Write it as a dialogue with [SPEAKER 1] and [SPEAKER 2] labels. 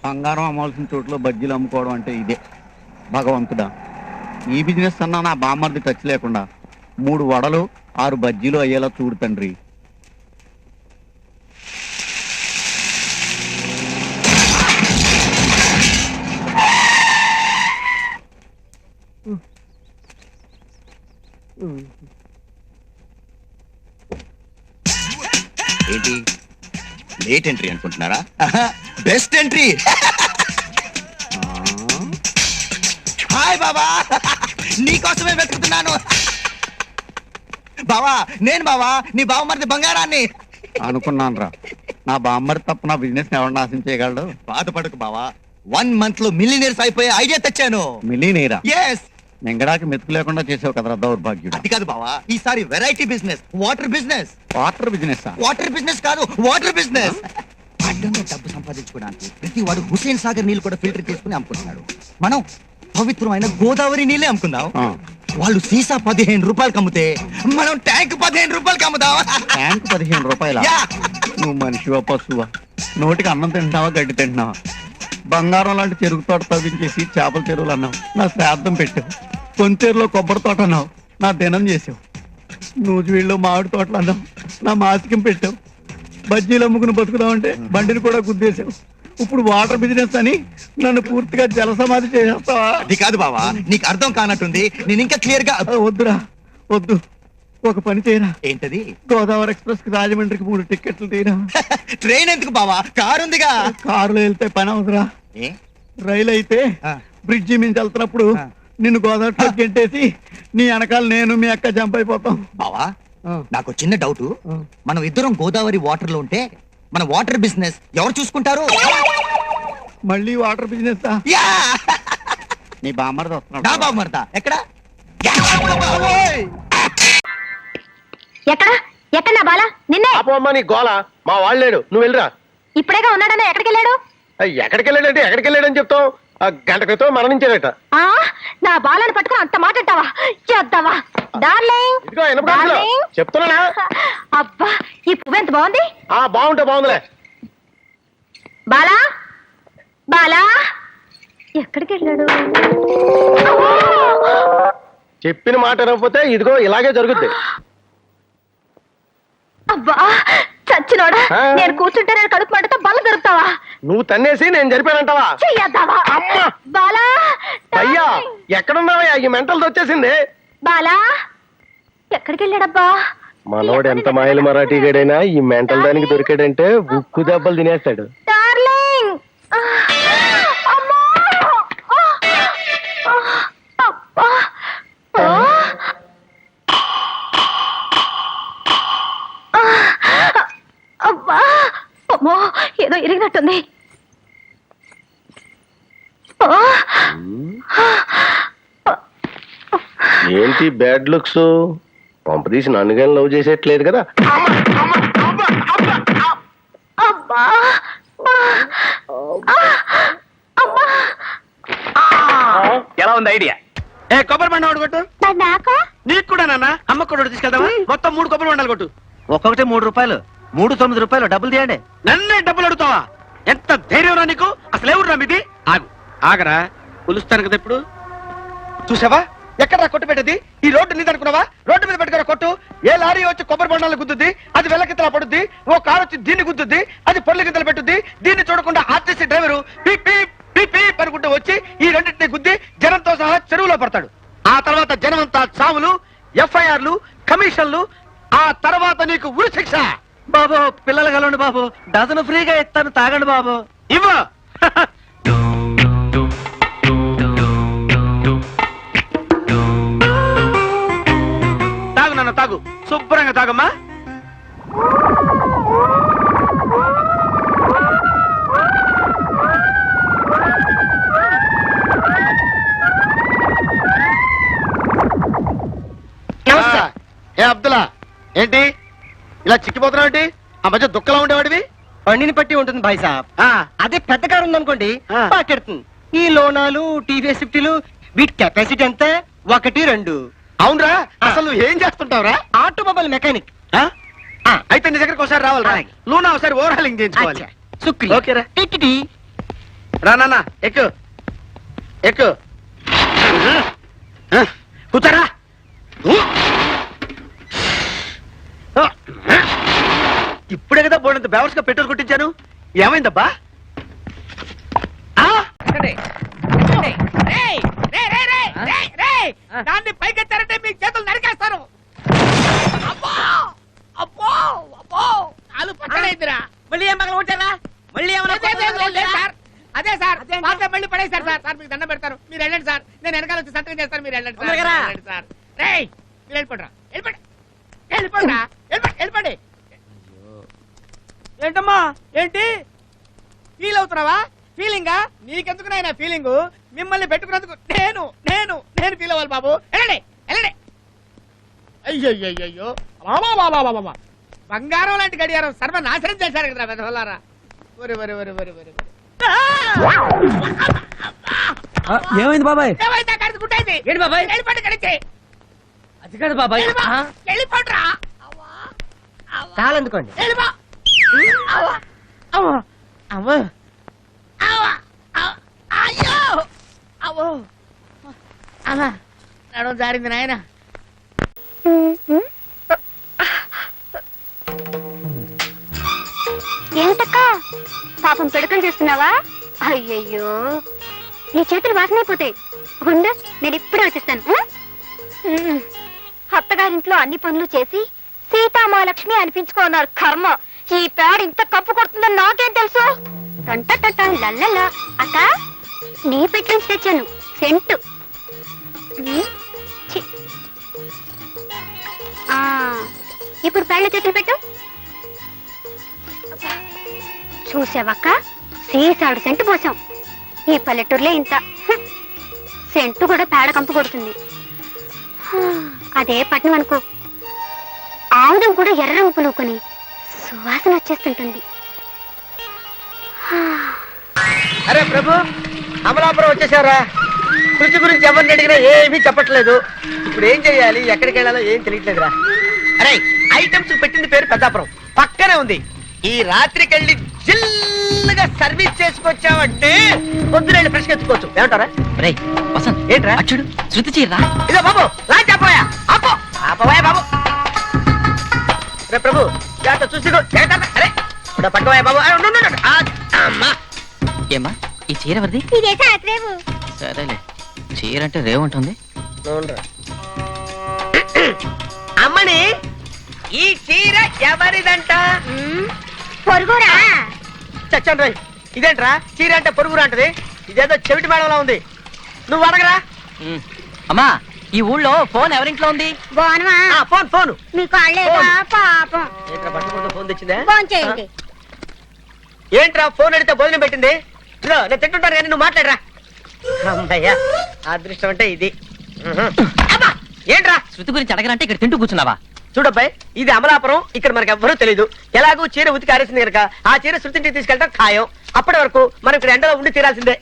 [SPEAKER 1] బంగారం అమ్మాల్సిన చోట్ల బజ్జీలు అమ్ముకోవడం అంటే ఇదే. భగవంతుడా, ఈ బిజినెస్ అన్నా నా బామ్మర్ది టచ్ లేకుండా 3 వడలు 6 బజ్జీలు అయ్యేలా చూడు తండ్రి.
[SPEAKER 2] ఏంటి లేట్ ఎంట్రీ అనుకుంటున్నారా? Best entry. హాయ్ బాబా, నీకోసమే వెతుకుతున్నాను. బావా, నేను బావా, నీ బావమరిది బంగారాన్ని.
[SPEAKER 1] అనుకున్నాను రా, నా బామ్మర్ది తప్ప నా బిజినెస్ ఎవరు నాశనం చేయగలడు?
[SPEAKER 2] బాధపడకు బావా, 1 month లో మిలియనీర్స్ అయిపోయే ఐడియా తెచ్చాను.
[SPEAKER 1] మిలీనీరా?
[SPEAKER 2] ఎస్.
[SPEAKER 1] నింగడానికి మెతుకు లేకుండా చేసావు కదరా దౌర్భాగ్యుడు.
[SPEAKER 2] అది కాదు బావా, ఈసారి variety business, water business.
[SPEAKER 1] Water business?
[SPEAKER 2] Water business కాదు, వాటర్ బిజినెస్. అడ్డంగా డబ్బు సంపాదించుకోవడానికి ప్రతి వాడు హుసేన్ సాగర్ నీళ్ళు కూడా ఫిల్టర్ చేసుకుని అమ్ముకుంటున్నాడు. మనం పవిత్రమైన గోదావరి నీళ్ళే అమ్ముకుందాం. వాళ్ళు సీసా 15 రూపాయలకి అమ్ముతే మనం ట్యాంక్ 15 రూపాయలకి అమ్ముదాం.
[SPEAKER 1] ట్యాంక్ 15 రూపాయల? నువ్వు మనిషివా పశువా? నోటికి అన్నం తింటున్నావా గడ్డి తింటున్నావా? బంగారం లాంటి చెరుకు తోట తవ్వించేసి చేపల చెరువులు అన్నావు, నా శ్రాద్ధం పెట్టావు. కొంచెరులో కొబ్బరి తోట అన్నావు, నా దినం చేసావు. నూజివీళ్ళు మామిడి తోటలు అన్నావు, నా మాసికం పెట్టావు. బజ్జీలు అమ్ముకుని బతుకుదామంటే బండిని కూడా గుద్దేశావు. ఇప్పుడు వాటర్ బిజినెస్ అని నన్ను పూర్తిగా జల సమాధి చేసేస్తావా?
[SPEAKER 2] అది కాదు బావా, నీకు అర్థం కానట్టుంది. నేను ఇంకా క్లియర్ గా.
[SPEAKER 1] వద్దురా వద్దు, ఒక పని చేయరా.
[SPEAKER 2] ఏంటది?
[SPEAKER 1] గోదావరి ఎక్స్ప్రెస్ కి రాజమండ్రికి 3 టికెట్లు తీరా.
[SPEAKER 2] ట్రైన్ ఎందుకు బావా, కారు ఉందిగా.
[SPEAKER 1] కారులో వెళ్తే పని అవుతురా. రైలు అయితే బ్రిడ్జి మించి వెళ్తున్నప్పుడు నిన్ను గోదావరి గెంటేసి నీ వెనకాల నేను మీ అక్క జంప్ అయిపోతాం.
[SPEAKER 2] బావా, నాకు చిన్న డౌట్. మనం ఇద్దరం గోదావరి వాటర్ లో ఉంటే మన వాటర్ బిజినెస్ ఎవరు చూసుకుంటారు?
[SPEAKER 1] మళ్ళీ వాటర్ బిజినెస్? నీ బామ్మర్ది వస్తున్నాడు.
[SPEAKER 2] నా బామ్మర్దా? ఎక్కడ
[SPEAKER 3] ఎక్కడ ఎక్కడ నా బాల? నిన్నే.
[SPEAKER 4] అమ్మా నీ గోల, మా వాళ్ళు లేడు, నువ్వు వెళ్ళరా.
[SPEAKER 3] ఇప్పుడేగా ఉన్నాడన్నా, ఎక్కడికి వెళ్ళాడు?
[SPEAKER 4] ఎక్కడికి వెళ్ళాడంటే ఎక్కడికి వెళ్ళాడని చెప్తావు? గంట క్రితం మరణించాడట.
[SPEAKER 3] ఆ నా బాలను పట్టుకుని అంత మాట అంటావా? చేద్దావా డార్లింగ్?
[SPEAKER 4] ఇదిగో వినపడుతుందా? చెప్తున్నా.
[SPEAKER 3] అబ్బా, ఈ పువ్వు ఎంత బాగుంది.
[SPEAKER 4] బాగుంటే బాగుందిలే.
[SPEAKER 3] బాలా బాలా ఎక్కడికి వెళ్ళాడు?
[SPEAKER 4] చెప్పిన మాట వినకపోతే ఇదిగో ఇలాగే జరుగుద్ది.
[SPEAKER 3] అబ్బా చచ్చినోడా, నేను కూర్చుంటే నేను కడుపు మంటతో బల్ల దొరుకుతావా?
[SPEAKER 4] నువ్వు తన్నేసి నేను జరిపానంటావా?
[SPEAKER 3] చెయ్యద్దావా?
[SPEAKER 4] అమ్మా
[SPEAKER 3] బాలా,
[SPEAKER 4] అయ్యా ఎక్కడున్నావయ్యా? ఈ మెంటల్ వచ్చేసింది.
[SPEAKER 3] బాలా ఎక్కడికి వెళ్ళాడబ్బా?
[SPEAKER 4] మనోడు ఎంత మాయలు మరాఠీ గడైనా ఈ మెంటల్ దానికి దొరికాడంటే ఉక్కు దెబ్బలు తినేస్తాడు.
[SPEAKER 3] డార్లింగ్, అమ్మా, అబ్బా, అబ్బా, అమ్మో, ఏదో ఇరిగినట్టుంది.
[SPEAKER 4] ఏంటి బ్యాడ్ లుక్స్? పంపదీసి నన్ను కానీ లవ్ చేసేట్లేదు కదా.
[SPEAKER 3] అబ్బా,
[SPEAKER 5] ఎలా ఉంది ఐడియా? కొబ్బరి బండ ఒకటి కొట్టు. నీకు కూడా నాన్న, అమ్మ కూడా తీసుకెళ్తావా? మొత్తం 3 కొబ్బరి బండాలు కొట్టు.
[SPEAKER 6] ఒక్కొక్కటి 3 రూపాయలు. 3 9 రూపాయలు. డబ్బులు తీయండి.
[SPEAKER 5] నన్నే డబ్బులు అడుగుతావా? ఎంత ధైర్యం రా నీకు? అసలు ఎవరు రా మీది? ఆగరా, కొలుస్తాను కదా ఇప్పుడు. చూసావా ఎక్కడ కొట్టు పెట్టేది? ఈ రోడ్డు నీది అనుకున్నావా? రోడ్డు మీద పెట్టుకున్న కొట్టు. ఏ లారీ వచ్చి కొబ్బరి బండాలు గుద్దుద్ది, అది వెల్లకితలా పడుద్ది. ఓ కారు వచ్చి దీన్ని గుద్దుద్ది, అది పొర్ల గింతలు పెట్టుద్ది. దీన్ని చూడకుండా RTC driver peep peep peep peep అనుకుంటూ వచ్చి ఈ రెండింటిని గుద్ది జనంతో సహా చెరువులో పడతాడు. ఆ తర్వాత జనమంతా చావులు, ఎఫ్ఐఆర్లు, కమిషన్లు. ఆ తర్వాత నీకు ఉరి శిక్ష.
[SPEAKER 6] బాబు పిల్లలు కలండి బాబు, డజన్ ఫ్రీగా ఇస్తాను, తాగండి బాబు.
[SPEAKER 5] ఇవ్వ. తాగు నాన్న, తాగు, శుభ్రంగా తాగమ్మా. ఏ అబ్దుల్లా, ఏంటి ఇలా చిక్కిపోతున్నావు? ఏంటి ఆ మధ్య దుఃఖలా ఉండేవాడివి?
[SPEAKER 6] బండిని పట్టి ఉంటుంది భాయ్ సాబ్. అదే పెద్ద కారు ఉందనుకోండి, పాకెడుతుంది. ఈ లోనాలు, టీవీఎస్ 50లు, వీటి కెపాసిటీ ఎంత? 1 2.
[SPEAKER 5] అవునరా, అసలు నువ్వు ఏం చేస్తుంటావురా?
[SPEAKER 6] Automobile mechanic.
[SPEAKER 5] అయితే నీ దగ్గరకు ఒకసారి రావాలరా. లూనా ఒకసారి ఓవర్ హాలింగ్ చేయించుకోవాలి.
[SPEAKER 6] శుక్రి.
[SPEAKER 5] ఓకేరా. రా నాన్న ఎక్కు ఎక్కు కూర్చోరా ఇప్పుడే కదా బోర్డంత బేవర్స్ గా పెట్రోల్ కొట్టించాను ఏమైందబ్బా
[SPEAKER 7] దాన్ని పైకెత్తారంటే మీ చేతులు నరికేస్తారు అబ్బో అబ్బో అబ్బో కాలు పట్టలేదురా మళ్ళీ ఏం పగల కొట్టారా మళ్ళీ సార్ అదే సార్ మళ్ళీ పడేశారు సార్ సార్ మీకు దండం పెడతారు మీరు వెళ్ళండి సార్ నేను వెనకాల వచ్చి సంతకం చేస్తాను మీరు వెళ్ళండి సార్ వెళ్ళండి సార్ రేయ్ మీరు వెళ్ళిపోండి వెళ్ళిపోండి వెళ్ళిపోండి ఏంటమ్మా ఏంటి ఫీల్ అవుతున్నావా ఫీలింగా నీకెందుకు నాయన ఫీలింగ్ మిమ్మల్ని పెట్టుకున్నందుకు నేను నేను నేను ఫీల్ అవ్వాలి బాబు వెళ్ళండి వెళ్ళండి అయ్యో బాబా బంగారం లాంటి గడియారం సర్వనాశనం చేశారు కదా పెద్దవాళ్ళారా ఒరి ఒరి ఒరి ఒరి ఒరి
[SPEAKER 6] ఏమైంది బాబాయ్
[SPEAKER 7] ఏమైందా కడిచి పుట్టేది
[SPEAKER 6] ఏంటి బాబాయ్
[SPEAKER 7] వెళ్ళిపోండి కడిచి
[SPEAKER 6] అది కాదు బాబాయ్
[SPEAKER 7] వెళ్ళిపోండిరా
[SPEAKER 6] చాలందుకోండి
[SPEAKER 7] వెళ్ళిపో అవ్వ అవ్వ అవ్వ అవ్వ అయ్యో అవ్వ అవ్వ నడు జారింది నాయన
[SPEAKER 3] ఏమిటక్క పాపం పిడకలు చేస్తున్నావా అయ్యయ్యో నీ చేతులు వాసనైపోతాయి ఉండు నేను ఇప్పుడే వచ్చిస్తాను అత్తగారింట్లో అన్ని పనులు చేసి సీతామహాలక్ష్మి అనిపించుకున్నారు కర్మ ఈ పేడ ఇంత కప్పు కొడుతుందని నాకేం తెలుసు టంట లల్లలా అక్క నీ పెట్టి నుంచి తెచ్చాను సెంటు ఛీ. ఇప్పుడు పేళ్ళ చేతులు పెట్టు చూసావక్క సీసాడు సెంటు పోసాం ఈ పల్లెటూరులో ఇంత సెంటు కూడా పేడ కంపు కొడుతుంది అదే పట్నం అనుకో ఆముదం కూడా ఎర్ర రంగు పులుకొని సువాసన వచ్చేస్తుంటుంది
[SPEAKER 6] అరే ప్రభు అమలాపురం వచ్చేసారా కృషి గురించి ఎవరిని అడిగినా ఏమీ చెప్పట్లేదు ఇప్పుడు ఏం చేయాలి ఎక్కడికి వెళ్ళాలో ఏం తెలియట్లేదురా అరే ఐటమ్స్ పెట్టింది పేరు పెద్దాపురం పక్కనే ఉంది ఈ రాత్రికి వెళ్ళి జిల్లుగా సర్వీస్ చేసుకొచ్చావంటే పొద్దున ఫ్రెష్ ఎత్తుకోవచ్చు ఏమంటారా రే వసంత్ ఏంట్రా అచ్చుడు శృతి చీరా ఇదో బాబు లా చెప్పోయా అప్పో ఆపవా బాబు రే ప్రభు జాగ్రత్త చూసి అరే ఇప్పుడు పట్టుకోయా బాబు అమ్మా
[SPEAKER 8] ఏమ్మా ఈ చీర ఎవరిది సరేలే చీర అంటే రేవుంటుంది
[SPEAKER 6] అమ్మని ఈ చీర ఎవరిదంట
[SPEAKER 3] పొరుగురా
[SPEAKER 6] చచ్చండి రాయ్ ఇదేంట్రా చీర అంటే పొరుగురా అంటది ఇదేదో చెవిటి మేడంలా ఉంది నువ్వు అడగరా
[SPEAKER 8] అమ్మా ఈ ఊళ్ళో ఫోన్ ఎవరింట్లో ఉంది
[SPEAKER 3] బాగునవా
[SPEAKER 6] ఫోన్ ఫోన్
[SPEAKER 3] మీకు పాపం
[SPEAKER 6] ఏంట్రా పట్టుకుంటూ ఫోన్ తెచ్చిందే
[SPEAKER 3] ఫోన్ చేయండి
[SPEAKER 6] ఏంట్రా ఫోన్ అడిగితే భోజనం పెట్టింది ఇదో నేను తింటుంటాను కానీ నువ్వు మాట్లాడరా అమ్మయ్యా అదృష్టం అంటే ఇది అబ్బా! ఏంట్రా
[SPEAKER 8] శృతి గురించి అడగరంటే ఇక్కడ తింటూ కూర్చున్నావా
[SPEAKER 6] చూడబ్బాయి ఇది అమలాపురం ఇక్కడ మనకు ఎవ్వరూ తెలియదు ఎలాగూ చీర ఉతికి ఆరేసింది కనుక ఆ చీర శృతింటికి తీసుకెళ్ళడం ఖాయం అప్పటి వరకు మనం ఇక్కడ ఎండలో ఉండి తీరాల్సిందే